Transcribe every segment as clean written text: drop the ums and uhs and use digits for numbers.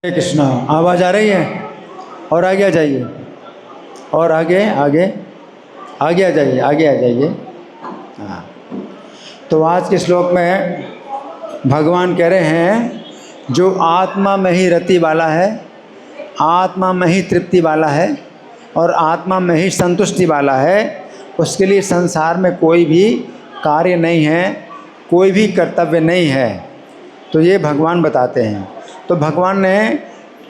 हरे कृष्णा। आवाज़ आ रही है? और आगे आ जाइए, और आगे आगे आगे आ जाइए, आगे आ जाइए। हाँ, तो आज के श्लोक में भगवान कह रहे हैं जो आत्मा में ही रति वाला है, आत्मा में ही तृप्ति वाला है और आत्मा में ही संतुष्टि वाला है, उसके लिए संसार में कोई भी कार्य नहीं है, कोई भी कर्तव्य नहीं है। तो ये भगवान बताते हैं। तो भगवान ने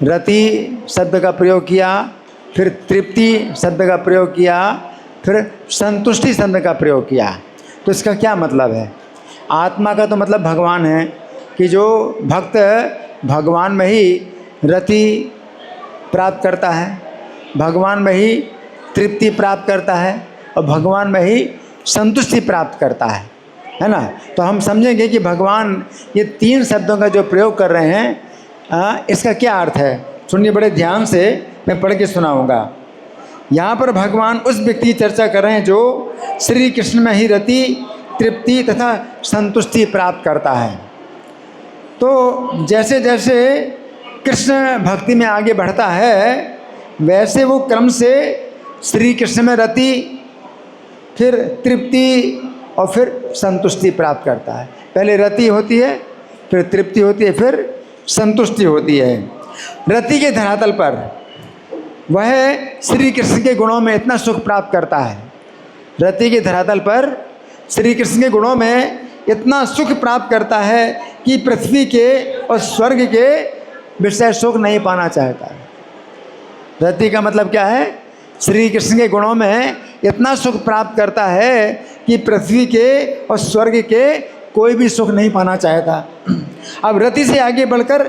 रति शब्द का प्रयोग किया, फिर तृप्ति शब्द का प्रयोग किया, फिर संतुष्टि शब्द का प्रयोग किया। तो इसका क्या मतलब है? आत्मा का तो मतलब भगवान है कि जो भक्त भगवान में ही रति प्राप्त करता है, भगवान में ही तृप्ति प्राप्त करता है और भगवान में ही संतुष्टि प्राप्त करता है ना। तो हम समझेंगे कि भगवान ये तीन शब्दों का जो प्रयोग कर रहे हैं, इसका क्या अर्थ है। सुनिए बड़े ध्यान से, मैं पढ़ के सुनाऊंगा। यहाँ पर भगवान उस व्यक्ति की चर्चा कर रहे हैं जो श्री कृष्ण में ही रति, तृप्ति तथा संतुष्टि प्राप्त करता है। तो जैसे जैसे कृष्ण भक्ति में आगे बढ़ता है, वैसे वो क्रम से श्री कृष्ण में रति, फिर तृप्ति और फिर संतुष्टि प्राप्त करता है। पहले रति होती है, फिर तृप्ति होती है, फिर संतुष्टि होती है। रति के धरातल पर वह श्री कृष्ण के गुणों में इतना सुख प्राप्त करता है, रति के धरातल पर श्री कृष्ण के गुणों में इतना सुख प्राप्त करता है कि पृथ्वी के और स्वर्ग के विषय सुख नहीं पाना चाहता। रति का मतलब क्या है? श्री कृष्ण के गुणों में इतना सुख प्राप्त करता है कि पृथ्वी के और स्वर्ग के कोई भी सुख नहीं पाना चाहता। अब रति से आगे बढ़कर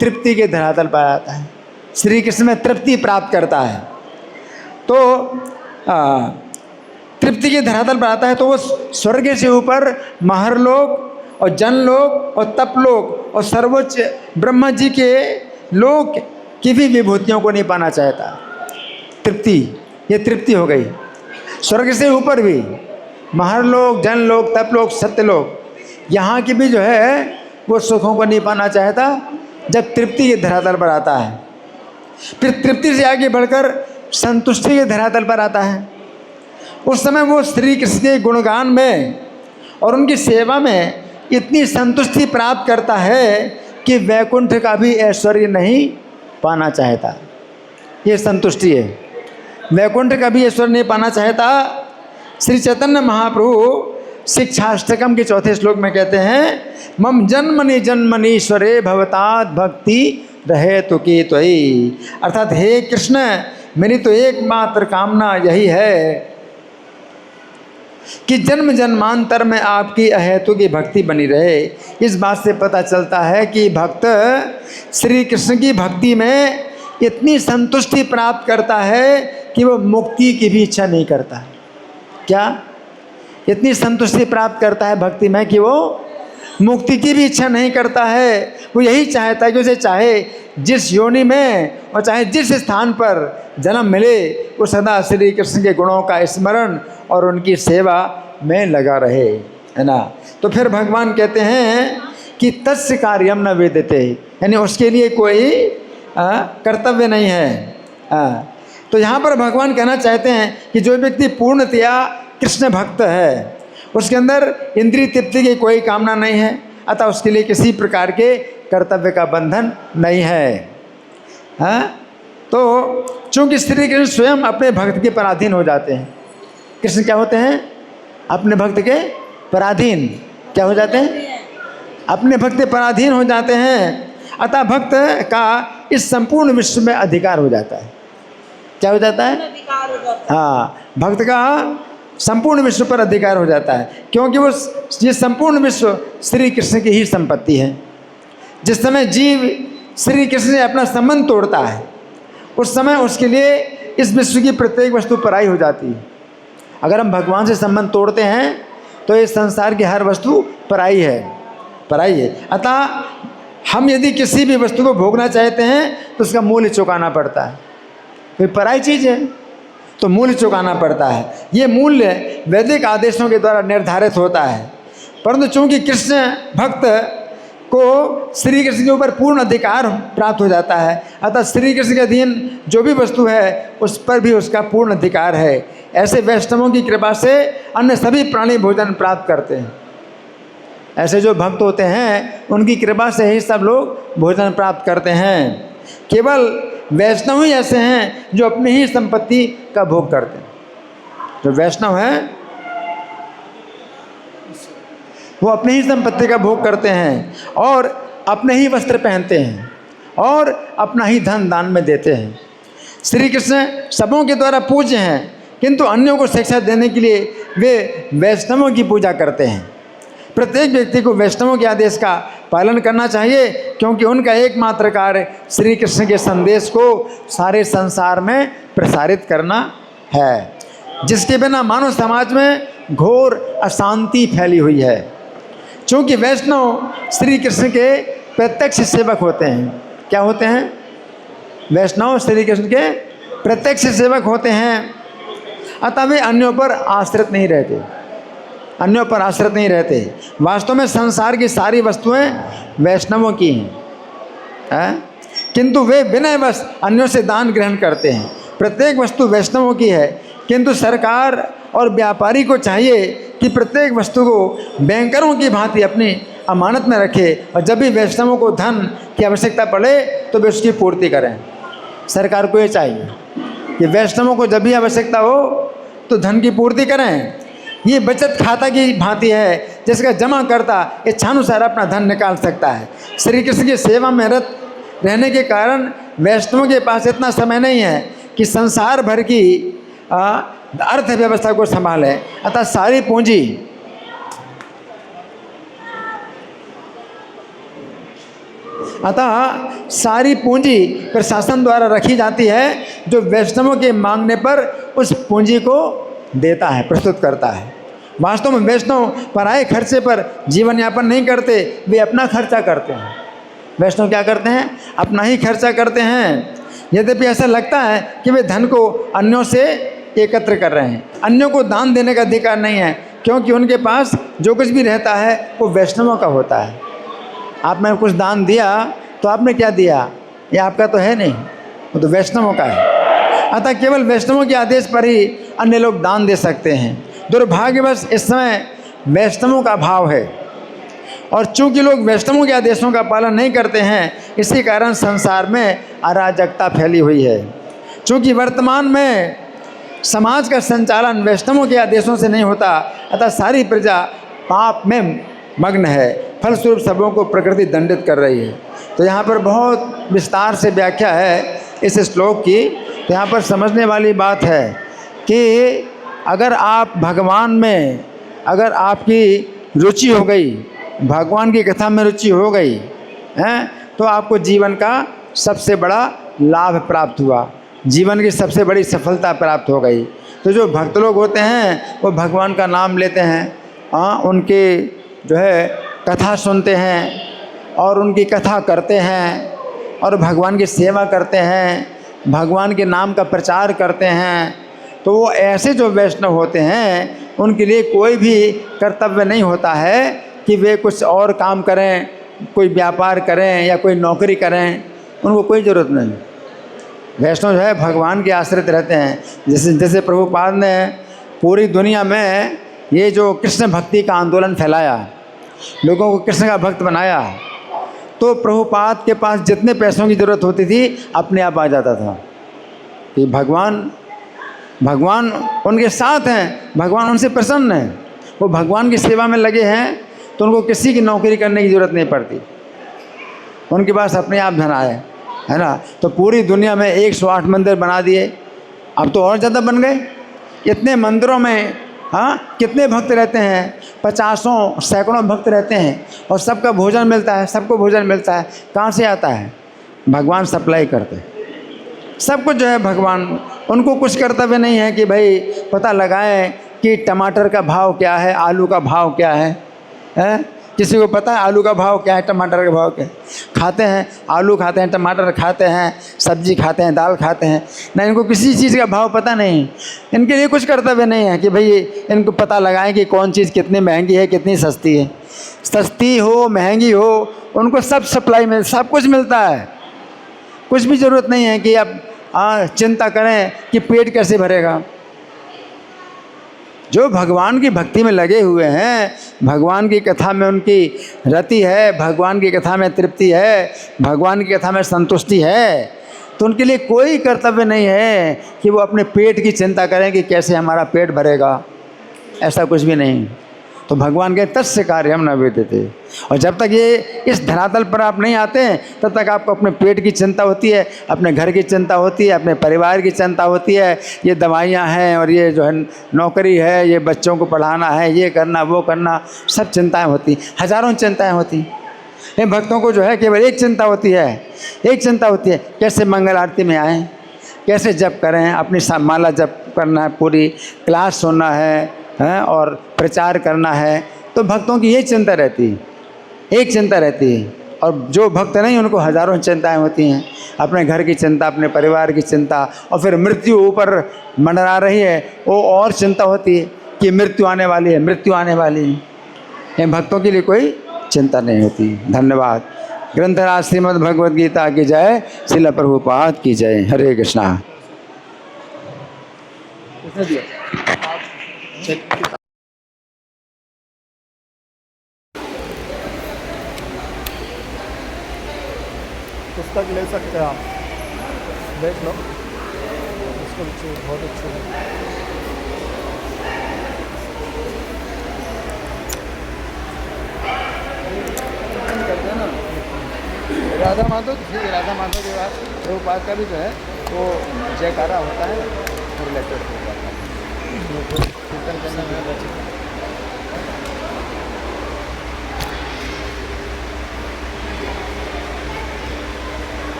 तृप्ति के धरातल पर आता है, श्री कृष्ण में तृप्ति प्राप्त करता है। तो तृप्ति के धरातल पर आता है तो वो स्वर्ग से ऊपर महरलोक और जनलोक और तपलोक और सर्वोच्च ब्रह्मा जी के लोक की भी विभूतियों को नहीं पाना चाहता। तृप्ति, ये तृप्ति हो गई। स्वर्ग से ऊपर भी महरलोक, जनलोक, तपलोक, सत्यलोक, यहाँ की भी जो है वो सुखों को नहीं पाना चाहता जब तृप्ति के धरातल पर आता है। फिर तृप्ति से आगे बढ़कर संतुष्टि के धरातल पर आता है। उस समय वो श्री कृष्ण के गुणगान में और उनकी सेवा में इतनी संतुष्टि प्राप्त करता है कि वैकुंठ का भी ऐश्वर्य नहीं पाना चाहता। ये संतुष्टि है, वैकुंठ का भी ऐश्वर्य नहीं पाना चाहता। श्री चैतन्य महाप्रभु शिक्षाष्टकम के चौथे श्लोक में कहते हैं, मम जन्मनि जन्मनीश्वरे भवतात भक्ति रहे तो की त्वयि। अर्थात हे कृष्ण, मेरी तो एकमात्र कामना यही है कि जन्म जन्मांतर में आपकी अहेतु की भक्ति बनी रहे। इस बात से पता चलता है कि भक्त श्री कृष्ण की भक्ति में इतनी संतुष्टि प्राप्त करता है कि वो मुक्ति की भी इच्छा नहीं करता। क्या? इतनी संतुष्टि प्राप्त करता है भक्ति में कि वो मुक्ति की भी इच्छा नहीं करता है। वो यही चाहता है कि उसे चाहे जिस योनि में और चाहे जिस स्थान पर जन्म मिले, वो सदा श्री कृष्ण के गुणों का स्मरण और उनकी सेवा में लगा रहे, है ना। तो फिर भगवान कहते हैं कि तस्य कार्यम न वेदते, यानी उसके लिए कोई कर्तव्य नहीं है। तो यहाँ पर भगवान कहना चाहते हैं कि जो व्यक्ति पूर्णतया कृष्ण भक्त है, उसके अंदर इंद्रिय तृप्ति की कोई कामना नहीं है, अतः उसके लिए किसी प्रकार के कर्तव्य का बंधन नहीं है। तो चूंकि श्री कृष्ण स्वयं अपने भक्त के पराधीन हो जाते हैं। कृष्ण क्या होते हैं? अपने भक्त के पराधीन। क्या हो जाते हैं? अपने भक्त के पराधीन हो जाते हैं। अतः भक्त का इस संपूर्ण विश्व में अधिकार हो जाता है। क्या हो जाता है? हाँ, भक्त का संपूर्ण विश्व पर अधिकार हो जाता है, क्योंकि वो ये संपूर्ण विश्व श्री कृष्ण की ही संपत्ति है। जिस समय जीव श्री कृष्ण से अपना संबंध तोड़ता है, उस समय उसके लिए इस विश्व की प्रत्येक वस्तु पराई हो जाती है। अगर हम भगवान से संबंध तोड़ते हैं तो इस संसार की हर वस्तु पराई है, पराई है। अतः हम यदि किसी भी वस्तु को भोगना चाहते हैं तो उसका मूल्य चुकाना पड़ता है। कोई पराई चीज़ है तो मूल्य चुकाना पड़ता है। ये मूल्य वैदिक आदेशों के द्वारा निर्धारित होता है, परंतु चूंकि कृष्ण भक्त को श्री कृष्ण के ऊपर पूर्ण अधिकार प्राप्त हो जाता है। अतः श्री कृष्ण के अधीन जो भी वस्तु है उस पर भी उसका पूर्ण अधिकार है। ऐसे वैष्णवों की कृपा से अन्य सभी प्राणी भोजन प्राप्त करते हैं। ऐसे जो भक्त होते हैं उनकी कृपा से ही सब लोग भोजन प्राप्त करते हैं। केवल वैष्णव ही ऐसे हैं जो अपनी ही संपत्ति का भोग करते हैं। जो वैष्णव हैं वो अपनी ही संपत्ति का भोग करते हैं और अपने ही वस्त्र पहनते हैं और अपना ही धन दान में देते हैं। श्री कृष्ण सबों के द्वारा पूज्य हैं, किंतु अन्यों को शिक्षा देने के लिए वे वैष्णवों की पूजा करते हैं। प्रत्येक व्यक्ति को वैष्णवों के आदेश का पालन करना चाहिए, क्योंकि उनका एकमात्र कार्य श्री कृष्ण के संदेश को सारे संसार में प्रसारित करना है, जिसके बिना मानव समाज में घोर अशांति फैली हुई है। क्योंकि वैष्णव श्री कृष्ण के प्रत्यक्ष सेवक होते हैं। क्या होते हैं? वैष्णव श्री कृष्ण के प्रत्यक्ष सेवक होते हैं। अतः वे अन्यों पर आश्रित नहीं रहते, अन्यों पर आश्रित नहीं रहते। वास्तव में संसार की सारी वस्तुएं वैष्णवों की हैं, किंतु वे बिना बस अन्यों से दान ग्रहण करते हैं। प्रत्येक वस्तु वैष्णवों की है, किंतु सरकार और व्यापारी को चाहिए कि प्रत्येक वस्तु को बैंकरों की भांति अपनी अमानत में रखे, और जब भी वैष्णवों को धन की आवश्यकता पड़े तो वे उसकी पूर्ति करें। सरकार को ये चाहिए कि वैष्णवों को जब भी आवश्यकता हो तो धन की पूर्ति करें। ये बचत खाता की भांति है, जिसका जमा करता इच्छानुसार अपना धन निकाल सकता है। श्री कृष्ण की सेवा में रत रहने के कारण वैष्णवों के पास इतना समय नहीं है कि संसार भर की अर्थव्यवस्था को संभाले। अतः सारी पूंजी प्रशासन द्वारा रखी जाती है, जो वैष्णवों के मांगने पर उस पूंजी को देता है, प्रस्तुत करता है। वास्तव में वैष्णव पराये खर्चे पर जीवन यापन नहीं करते, वे अपना खर्चा करते हैं। वैष्णव क्या करते हैं? अपना ही खर्चा करते हैं। यद्यपि ऐसा लगता है कि वे धन को अन्यों से एकत्र कर रहे हैं। अन्यों को दान देने का अधिकार नहीं है, क्योंकि उनके पास जो कुछ भी रहता है वो वैष्णवों का होता है। आपने कुछ दान दिया तो आपने क्या दिया? ये आपका तो है नहीं, वो तो वैष्णवों का है। अतः केवल वैष्णवों के आदेश पर ही अन्य लोग दान दे सकते हैं। दुर्भाग्यवश इस समय वैष्णवों का अभाव है, और चूंकि लोग वैष्णवों के आदेशों का पालन नहीं करते हैं, इसी कारण संसार में अराजकता फैली हुई है। चूंकि वर्तमान में समाज का संचालन वैष्णवों के आदेशों से नहीं होता, अतः सारी प्रजा पाप में मग्न है। फलस्वरूप सबों को प्रकृति दंडित कर रही है। तो यहाँ पर बहुत विस्तार से व्याख्या है इस श्लोक की। तो यहाँ पर समझने वाली बात है कि अगर आप भगवान में, अगर आपकी रुचि हो गई, भगवान की कथा में रुचि हो गई है, तो आपको जीवन का सबसे बड़ा लाभ प्राप्त हुआ, जीवन की सबसे बड़ी सफलता प्राप्त हो गई। तो जो भक्त लोग होते हैं वो भगवान का नाम लेते हैं, उनके जो है कथा सुनते हैं और उनकी कथा करते हैं और भगवान की सेवा करते हैं, भगवान के नाम का प्रचार करते हैं। तो वो ऐसे जो वैष्णव होते हैं उनके लिए कोई भी कर्तव्य नहीं होता है कि वे कुछ और काम करें, कोई व्यापार करें या कोई नौकरी करें, उनको कोई ज़रूरत नहीं। वैष्णव जो है भगवान के आश्रित रहते हैं। जैसे प्रभुपाद ने पूरी दुनिया में ये जो कृष्ण भक्ति का आंदोलन फैलाया, लोगों को कृष्ण का भक्त बनाया, तो प्रभुपाद के पास जितने पैसों की ज़रूरत होती थी अपने आप आ जाता था कि भगवान उनके साथ हैं, भगवान उनसे प्रसन्न है, वो भगवान की सेवा में लगे हैं, तो उनको किसी की नौकरी करने की ज़रूरत नहीं पड़ती, उनके पास अपने आप धन आए, है ना। तो पूरी दुनिया में 108 मंदिर बना दिए, अब तो और ज़्यादा बन गए। इतने मंदिरों में कितने भक्त रहते हैं? 50 सैकड़ों भक्त रहते हैं और सबका भोजन मिलता है, सबको भोजन मिलता है। कहाँ से आता है? भगवान सप्लाई करते हैं सब कुछ जो है भगवान। उनको कुछ कर्तव्य नहीं है कि भाई पता लगाएं कि टमाटर का भाव क्या है, आलू का भाव क्या है? किसी को पता है आलू का भाव क्या है, टमाटर का भाव क्या है? खाते हैं, आलू खाते हैं, टमाटर खाते हैं, सब्जी खाते हैं, दाल खाते हैं ना, इनको किसी चीज़ का भाव पता नहीं। इनके लिए कुछ कर्तव्य नहीं है कि भाई इनको पता लगाएं कि कौन चीज़ कितनी महंगी है, कितनी सस्ती है। सस्ती हो महंगी हो, उनको सब सप्लाई मिल, सब कुछ मिलता है। कुछ भी ज़रूरत नहीं है कि आप चिंता करें कि पेट कैसे भरेगा। जो भगवान की भक्ति में लगे हुए हैं, भगवान की कथा में उनकी रति है, भगवान की कथा में तृप्ति है, भगवान की कथा में संतुष्टि है, तो उनके लिए कोई कर्तव्य नहीं है कि वो अपने पेट की चिंता करें कि कैसे हमारा पेट भरेगा। ऐसा कुछ भी नहीं। तो भगवान के तस्य कार्यम न विद्यते। और जब तक ये इस धरातल पर आप नहीं आते हैं, तब तक आपको अपने पेट की चिंता होती है, अपने घर की चिंता होती है, अपने परिवार की चिंता होती है। ये दवाइयाँ हैं और ये जो है नौकरी है, ये बच्चों को पढ़ाना है, ये करना वो करना, सब चिंताएँ होती, हज़ारों चिंताएँ होती। इन भक्तों को जो है केवल एक चिंता होती है, एक चिंता होती है, कैसे मंगल आरती में आएँ, कैसे जप करें, अपनी माला जप करना है, पूरी क्लास सुनना है और प्रचार करना है। तो भक्तों की यही चिंता रहती है, एक चिंता रहती है। और जो भक्त नहीं, उनको हज़ारों चिंताएं होती हैं, अपने घर की चिंता, अपने परिवार की चिंता, और फिर मृत्यु ऊपर मंडरा रही है, वो और चिंता होती है कि मृत्यु आने वाली है, मृत्यु आने वाली है। इन भक्तों के लिए कोई चिंता नहीं होती। धन्यवाद। ग्रंथराज श्रीमद् भगवद गीता की जय, श्रील प्रभुपाद की जय। हरे कृष्णा। पुस्तक ले सकते हैं आप, देख लो, इसको बहुत अच्छी है। करते हैं ना राधा माधव के बाद प्रभुपाद का भी जो है वो जयकारा होता है, रिलेटेड होता है कीर्तन करने में।